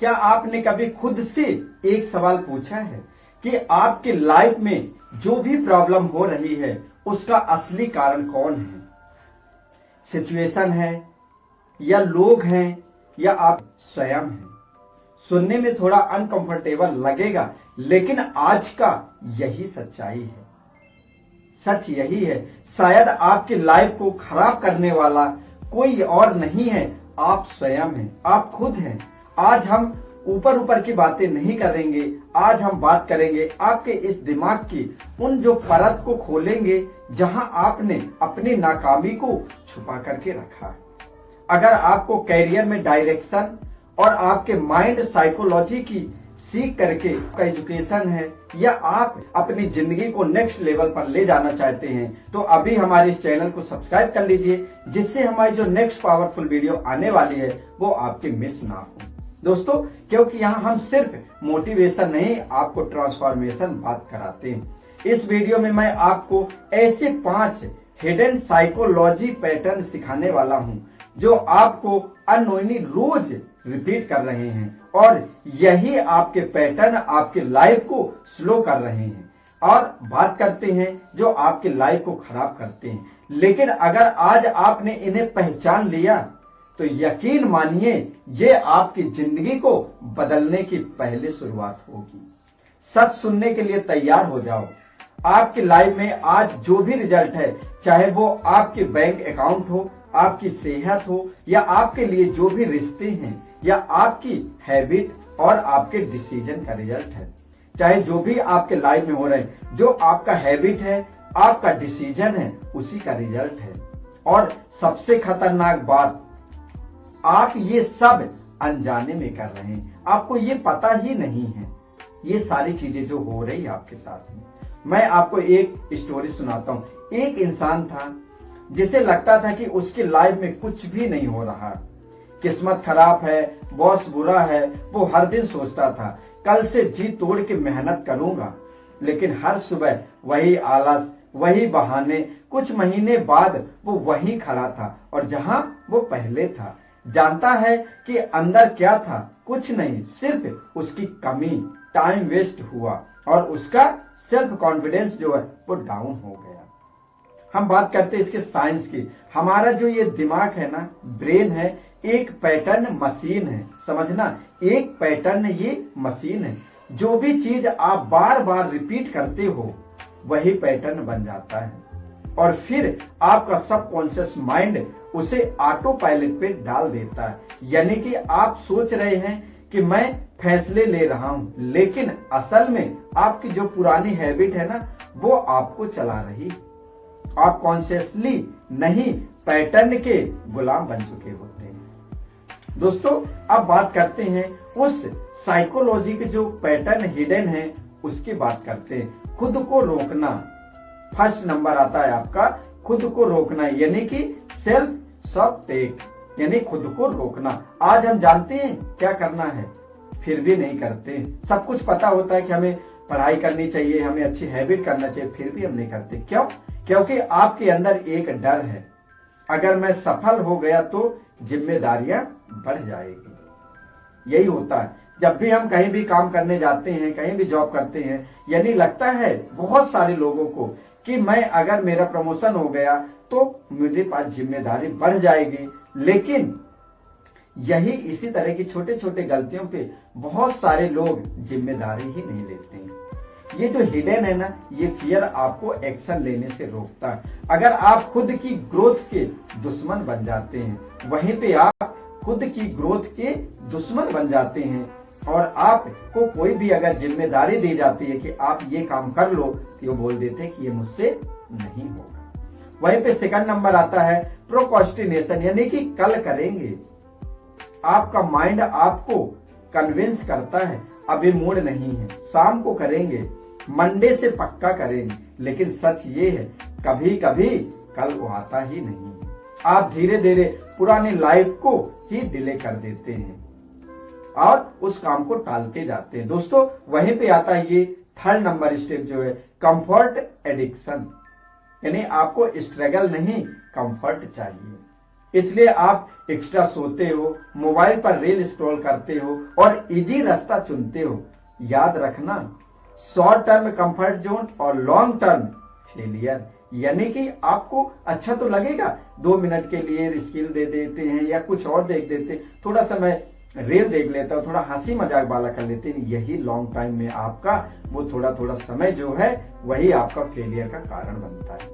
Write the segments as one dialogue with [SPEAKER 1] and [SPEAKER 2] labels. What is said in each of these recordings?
[SPEAKER 1] क्या आपने कभी खुद से एक सवाल पूछा है कि आपके लाइफ में जो भी प्रॉब्लम हो रही है उसका असली कारण कौन है? सिचुएशन है या लोग हैं या आप स्वयं हैं? सुनने में थोड़ा अनकंफर्टेबल लगेगा, लेकिन आज का यही सच्चाई है। सच यही है, शायद आपकी लाइफ को खराब करने वाला कोई और नहीं है, आप स्वयं हैं, आप खुद हैं। आज हम ऊपर ऊपर की बातें नहीं करेंगे, आज हम बात करेंगे आपके इस दिमाग की उन जो परत को खोलेंगे जहां आपने अपनी नाकामी को छुपा करके रखा है। अगर आपको कैरियर में डायरेक्शन और आपके माइंड साइकोलॉजी की सीख करके एजुकेशन है या आप अपनी जिंदगी को नेक्स्ट लेवल पर ले जाना चाहते हैं, तो अभी हमारे इस चैनल को सब्सक्राइब कर लीजिए, जिससे हमारी जो नेक्स्ट पावरफुल वीडियो आने वाली है वो आपकी मिस ना हो दोस्तों। क्योंकि यहाँ हम सिर्फ मोटिवेशन नहीं, आपको ट्रांसफॉर्मेशन बात कराते हैं। इस वीडियो में मैं आपको ऐसे 5 हिडन साइकोलॉजी पैटर्न सिखाने वाला हूं जो आपको अननोइंगली रोज रिपीट कर रहे हैं और यही आपके पैटर्न आपके लाइफ को स्लो कर रहे हैं और बात करते हैं जो आपके लाइफ को खराब करते हैं। लेकिन अगर आज आपने इन्हें पहचान लिया तो यकीन मानिए ये आपकी जिंदगी को बदलने की पहली शुरुआत होगी। सच सुनने के लिए तैयार हो जाओ। आपकी लाइफ में आज जो भी रिजल्ट है, चाहे वो आपके बैंक अकाउंट हो, आपकी सेहत हो या आपके लिए जो भी रिश्ते हैं या आपकी हैबिट और आपके डिसीजन का रिजल्ट है, चाहे जो भी आपके लाइफ में हो रहे हैं, जो आपका हैबिट है, आपका डिसीजन है, उसी का रिजल्ट है। और सबसे खतरनाक बात, आप ये सब अनजाने में कर रहे हैं, आपको ये पता ही नहीं है ये सारी चीजें जो हो रही है आपके साथ में। मैं आपको एक स्टोरी सुनाता हूं। एक इंसान था जिसे लगता था कि उसकी लाइफ में कुछ भी नहीं हो रहा, किस्मत खराब है, बॉस बुरा है। वो हर दिन सोचता था कल से जी तोड़ के मेहनत करूंगा, लेकिन हर सुबह वही आलस, वही बहाने। कुछ महीने बाद वो वहीं खड़ा था और जहां वो पहले था। जानता है कि अंदर क्या था? कुछ नहीं, सिर्फ उसकी कमी, टाइम वेस्ट हुआ और उसका सेल्फ कॉन्फिडेंस जो है वो डाउन हो गया। हम बात करते हैं इसके साइंस की। हमारा जो ये दिमाग है ना, ब्रेन है, एक पैटर्न मशीन है। समझना, एक पैटर्न ये मशीन है। जो भी चीज आप बार बार रिपीट करते हो वही पैटर्न बन जाता है और फिर आपका सबकॉन्शियस माइंड उसे ऑटो पायलट पे डाल देता है। यानी कि आप सोच रहे हैं कि मैं फैसले ले रहा हूं, लेकिन असल में आपकी जो पुरानी हैबिट है ना वो आपको चला रही। आप कॉन्शियसली नहीं, पैटर्न के गुलाम बन चुके होते हैं। दोस्तों, अब बात करते हैं उस साइकोलॉजी के जो पैटर्न हिडन है उसकी बात करते हैं। खुद को रोकना, फर्स्ट नंबर आता है आपका खुद को रोकना, यानी कि सेल्फ सबटेक, यानी खुद को रोकना। आज हम जानते हैं क्या करना है, फिर भी नहीं करते। सब कुछ पता होता है कि हमें पढ़ाई करनी चाहिए, हमें अच्छी हैबिट करना चाहिए, फिर भी हम नहीं करते। क्यों? क्योंकि आपके अंदर एक डर है, अगर मैं सफल हो गया तो जिम्मेदारियां बढ़ जाएगी। यही होता है जब भी हम कहीं भी काम करने जाते हैं, कहीं भी जॉब करते हैं, यानी लगता है बहुत सारे लोगों को कि मैं अगर मेरा प्रमोशन हो गया तो मुझे पास जिम्मेदारी बढ़ जाएगी। लेकिन यही इसी तरह की छोटे छोटे गलतियों पे बहुत सारे लोग जिम्मेदारी ही नहीं लेते हैं। ये जो हिडन है ना, ये फियर आपको एक्शन लेने से रोकता है। अगर आप खुद की ग्रोथ के दुश्मन बन जाते हैं, वहीं पे आप खुद की ग्रोथ के दुश्मन बन जाते हैं और आपको कोई भी अगर जिम्मेदारी दी जाती है कि आप ये काम कर लो, तो वो बोल देते हैं कि ये मुझसे नहीं होगा। वहीं पे सेकंड नंबर आता है प्रोक्रास्टिनेशन, यानी कि कल करेंगे। आपका माइंड आपको कन्विंस करता है अभी मूड नहीं है, शाम को करेंगे, मंडे से पक्का करेंगे। लेकिन सच ये है कभी कभी कल वो आता ही नहीं है। आप धीरे धीरे पुरानी लाइफ को ही डिले कर देते हैं और उस काम को टालते जाते हैं। दोस्तों, वहीं पे आता है ये थर्ड नंबर स्टेप जो है कंफर्ट एडिक्शन, यानी आपको स्ट्रगल नहीं कंफर्ट चाहिए, इसलिए आप एक्स्ट्रा सोते हो, मोबाइल पर रील स्क्रॉल करते हो और इजी रास्ता चुनते हो, याद रखना शॉर्ट टर्म कंफर्ट जोन और लॉन्ग टर्म फेलियर। यानी कि आपको अच्छा तो लगेगा, 2 मिनट के लिए स्किल दे देते हैं या कुछ और देख देते, थोड़ा समय रील देख लेता हूं, थोड़ा हंसी मजाक वाला कर लेते हैं, यही लॉन्ग टाइम में आपका वो थोड़ा थोड़ा समय जो है वही आपका फेलियर का कारण बनता है।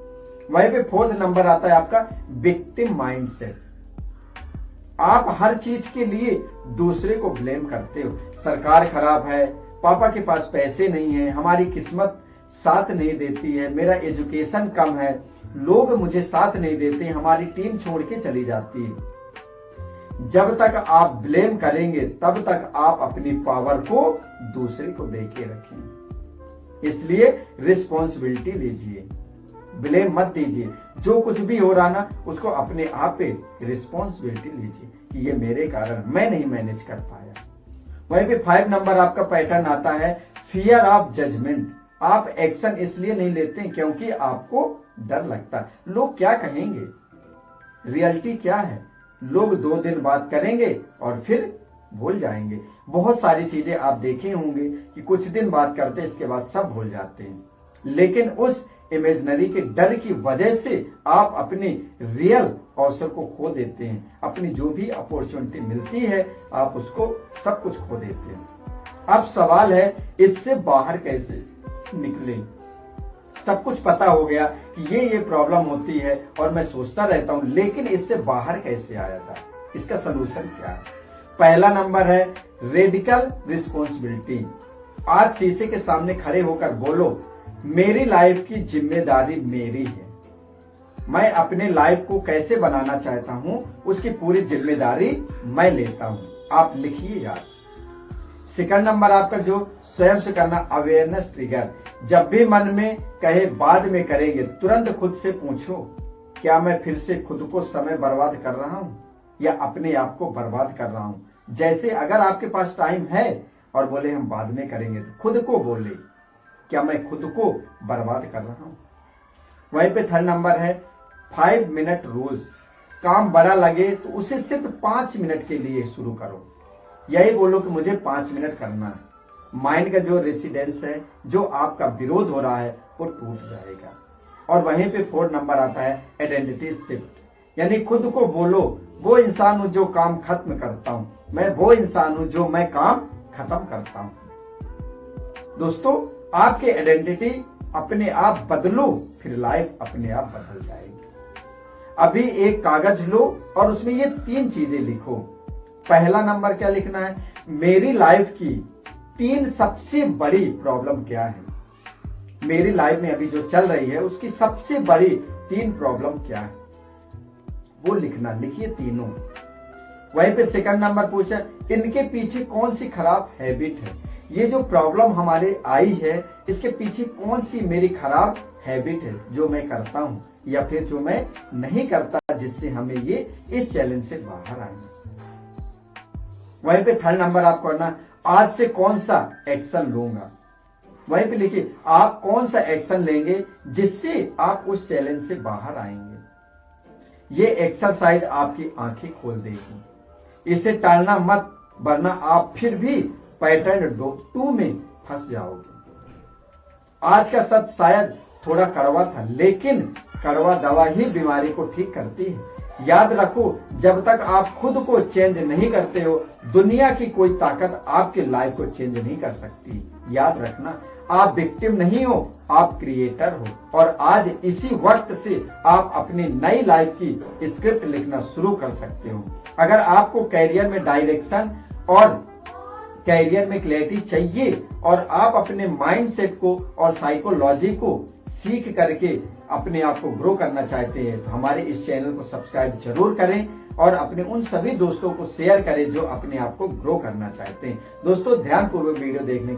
[SPEAKER 1] वहीं पे 4th नंबर आता है आपका विक्टिम माइंडसेट। आप हर चीज के लिए दूसरे को ब्लेम करते हो, सरकार खराब है, पापा के पास पैसे नहीं है, हमारी किस्मत साथ नहीं देती है, मेरा एजुकेशन कम है, लोग मुझे साथ नहीं देते, हमारी टीम छोड़ के चली जाती है। जब तक आप ब्लेम करेंगे तब तक आप अपनी पावर को दूसरे को देके रखेंगे। इसलिए रिस्पॉन्सिबिलिटी लीजिए, ब्लेम मत दीजिए। जो कुछ भी हो रहा ना उसको अपने आप पे रिस्पॉन्सिबिलिटी लीजिए कि ये मेरे कारण, मैं नहीं मैनेज कर पाया। वहीं पे 5 नंबर आपका पैटर्न आता है फियर ऑफ जजमेंट। आप एक्शन इसलिए नहीं लेते क्योंकि आपको डर लगता है, लोग क्या कहेंगे। रियलिटी क्या है, लोग 2 दिन बात करेंगे और फिर भूल जाएंगे। बहुत सारी चीजें आप देखे होंगे कि कुछ दिन बात करते इसके बाद सब भूल जाते हैं, लेकिन उस इमेजिनरी के डर की वजह से आप अपने रियल अवसर को खो देते हैं। अपनी जो भी अपॉर्चुनिटी मिलती है आप उसको सब कुछ खो देते हैं। अब सवाल है इससे बाहर कैसे निकले। सब कुछ पता हो गया कि ये प्रॉब्लम होती है और मैं सोचता रहता हूं, लेकिन इससे बाहर कैसे आया था, इसका सलूशन क्या है। पहला नंबर है रेडिकल रिस्पॉन्सिबिलिटी। आज शीशे के सामने खड़े होकर बोलो मेरी लाइफ की जिम्मेदारी मेरी है, मैं अपने लाइफ को कैसे बनाना चाहता हूं उसकी पूरी जिम्मेदारी मैं लेता हूं। आप लिखिए यार। सेकंड नंबर आपका जो स्वयं से करना अवेयरनेस ट्रिगर। जब भी मन में कहे बाद में करेंगे, तुरंत खुद से पूछो क्या मैं फिर से खुद को समय बर्बाद कर रहा हूं या अपने आप को बर्बाद कर रहा हूं। जैसे अगर आपके पास टाइम है और बोले हम बाद में करेंगे, तो खुद को बोले क्या मैं खुद को बर्बाद कर रहा हूं। वहीं पे 3rd नंबर है 5 मिनट रूल्स। काम बड़ा लगे तो उसे सिर्फ 5 मिनट के लिए शुरू करो, यही बोलो कि मुझे 5 मिनट करना है। माइंड का जो रेसिडेंस है, जो आपका विरोध हो रहा है, वो टूट जाएगा। और वहीं पे 4th नंबर आता है आइडेंटिटी शिफ्ट। यानी खुद को बोलो वो इंसान हूं जो काम खत्म करता हूं, मैं वो इंसान हूं जो मैं काम खत्म करता हूं। दोस्तों आपकी आइडेंटिटी अपने आप बदलो, फिर लाइफ अपने आप बदल जाएगी। अभी एक कागज लो और उसमें ये 3 चीजें लिखो। पहला नंबर क्या लिखना है, मेरी लाइफ की 3 सबसे बड़ी प्रॉब्लम क्या है, मेरी लाइफ में अभी जो चल रही है उसकी सबसे बड़ी 3 प्रॉब्लम क्या है, वो लिखना। लिखिए तीनों। वहीं पे 2nd नंबर पूछा इनके पीछे कौन सी खराब हैबिट है। ये जो प्रॉब्लम हमारे आई है इसके पीछे कौन सी मेरी खराब हैबिट है जो मैं करता हूं या फिर जो मैं नहीं करता, जिससे हमें ये इस चैलेंज से बाहर आए। वहीं पे 3rd नंबर आप करना आज से कौन सा एक्शन लूंगा। वहीं पे लिखिए आप कौन सा एक्शन लेंगे जिससे आप उस चैलेंज से बाहर आएंगे। ये एक्सरसाइज आपकी आंखें खोल देगी। इसे टालना मत, वरना आप फिर भी पैटर्न 2 में फंस जाओगे। आज का सच शायद थोड़ा कड़वा था, लेकिन कड़वा दवा ही बीमारी को ठीक करती है। याद रखो जब तक आप खुद को चेंज नहीं करते हो, दुनिया की कोई ताकत आपके लाइफ को चेंज नहीं कर सकती। याद रखना आप विक्टिम नहीं हो, आप क्रिएटर हो। और आज इसी वक्त से आप अपनी नई लाइफ की स्क्रिप्ट लिखना शुरू कर सकते हो। अगर आपको कैरियर में डायरेक्शन और कैरियर में क्लैरिटी चाहिए और आप अपने माइंडसेट को और साइकोलॉजी को सीख करके अपने आप को ग्रो करना चाहते हैं, तो हमारे इस चैनल को सब्सक्राइब जरूर करें और अपने उन सभी दोस्तों को शेयर करें जो अपने आप को ग्रो करना चाहते हैं। दोस्तों ध्यानपूर्वक वीडियो देखने